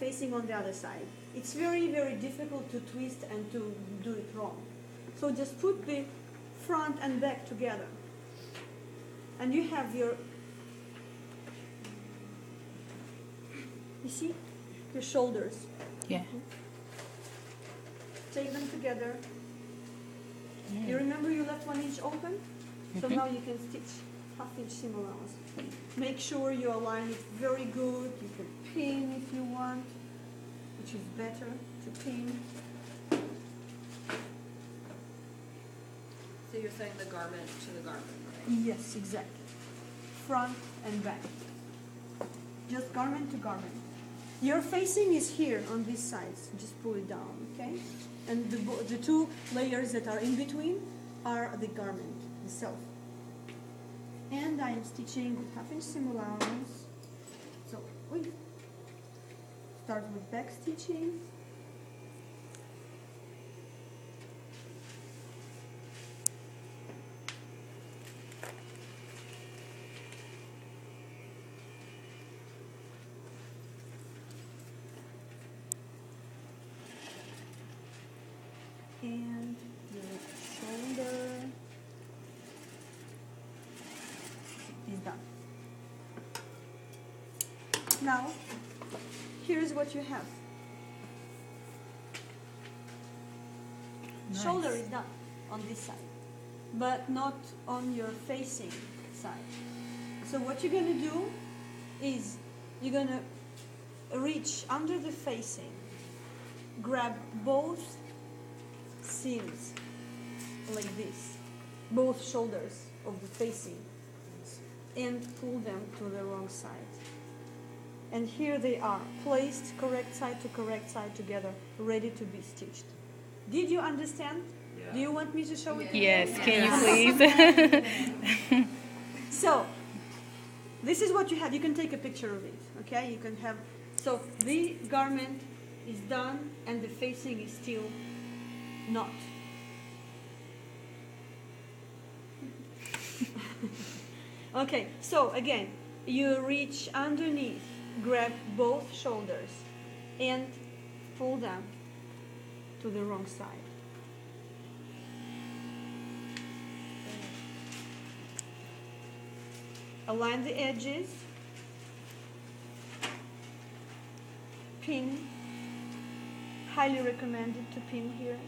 facing on the other side. It's very, very difficult to twist and to do it wrong. So just put the front and back together. And you have your, you see, your shoulders. Yeah. Take them together. You remember you left 1 inch open? So now you can stitch 1/2 inch seam allowance. Make sure you align it very good. You can pin if you want, which is better to pin. So you're saying the garment to the garment, right? Yes, exactly. Front and back. Just garment to garment. Your facing is here on these sides. Just pull it down, okay? And the 2 layers that are in between are the garment itself. And I am stitching with 1/2 inch seam allowance. So we start with back stitching. And your shoulder is done. Now, here's what you have. Nice. Shoulder is done on this side, but not on your facing side. So what you're going to do is you're going to reach under the facing, grab both seams like this, both shoulders of the facing, and pull them to the wrong side. And here they are, placed correct side together, ready to be stitched. Did you understand? Yeah. Do you want me to show it? Yes, can you please? So, this is what you have. You can take a picture of it, okay? You can have, so the garment is done and the facing is still not. Okay, so again, you reach underneath, grab both shoulders and pull them to the wrong side. Align the edges, pin, highly recommended to pin here.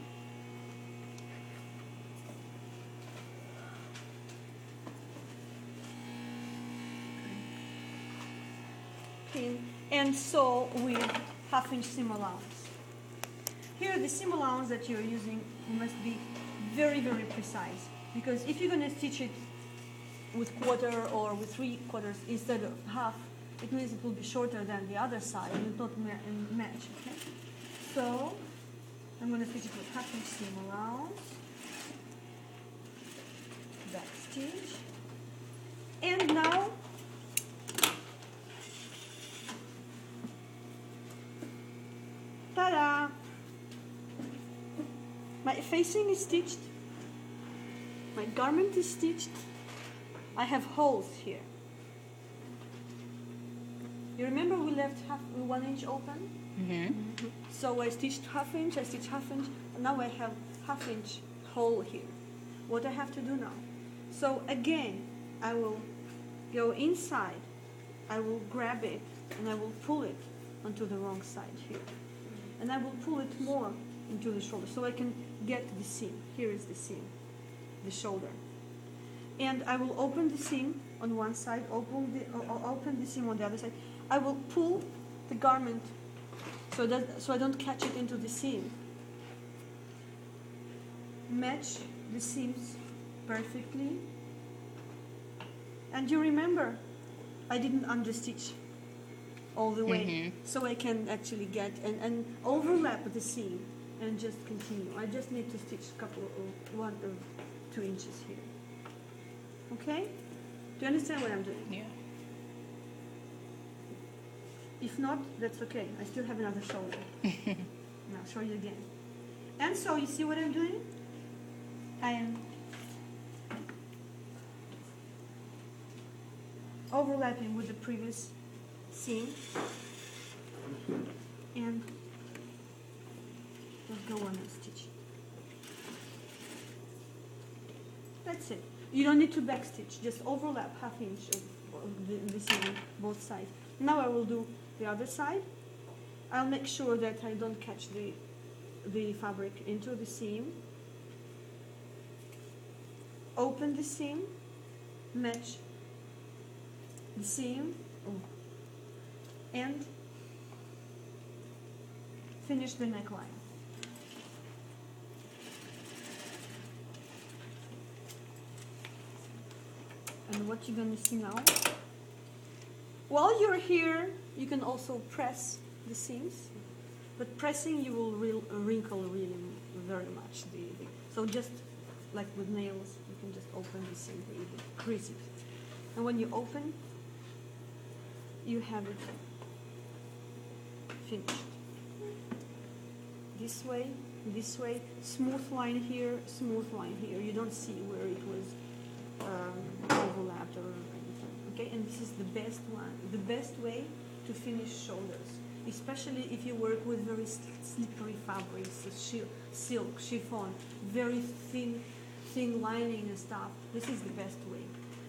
Pin and sew with 1/2 inch seam allowance. Here the seam allowance that you're using must be very, very precise, because if you're going to stitch it with 1/4 or with 3/4 instead of half, it means it will be shorter than the other side and it will not match, okay? So I'm going to stitch it with 1/2 inch seam allowance, back stitch, and now ta-da! My facing is stitched, my garment is stitched, I have holes here. You remember we left 1 inch open? So I stitched 1/2 inch, I stitched 1/2 inch, and now I have 1/2 inch hole here. What I have to do now? So again, I will go inside, I will grab it, and I will pull it onto the wrong side here. And I will pull it more into the shoulder so I can get the seam. Here is the seam, the shoulder. And I will open the seam on one side, open the seam on the other side. I will pull the garment so I don't catch it into the seam. Match the seams perfectly. And you remember, I didn't understitch all the way, so I can actually get and overlap the seam and just continue. I just need to stitch a couple of 1 or 2 inches here. Okay? Do you understand what I'm doing? Yeah. If not, that's okay. I still have another shoulder. And I'll show you again. And so you see what I'm doing? I am overlapping with the previous seam. go on and stitch. That's it. You don't need to back stitch, just overlap ½ inch of the seam both sides. Now I will do the other side. I'll make sure that I don't catch the fabric into the seam. Open the seam, match the seam, and finish the neckline. And what you're going to see now, while you're here, you can also press the seams, but pressing you will wrinkle really very much. So just like with nails, you can just open the seam really, crease it. And when you open, you have it finished. This way, smooth line here, smooth line here. You don't see where it was overlapped or anything. Okay, and this is the best one, the best way to finish shoulders, especially if you work with very slippery fabrics, silk, chiffon, very thin lining and stuff. This is the best way,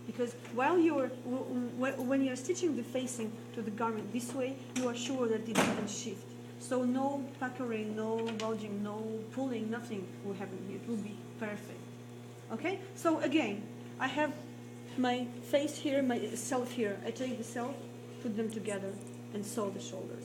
because when you're stitching the facing to the garment this way, you are sure that it doesn't shift. So no puckering, no bulging, no pulling, nothing will happen here. It will be perfect. Okay? So again, I have my face here, my self here. I take the self, put them together, and sew the shoulders.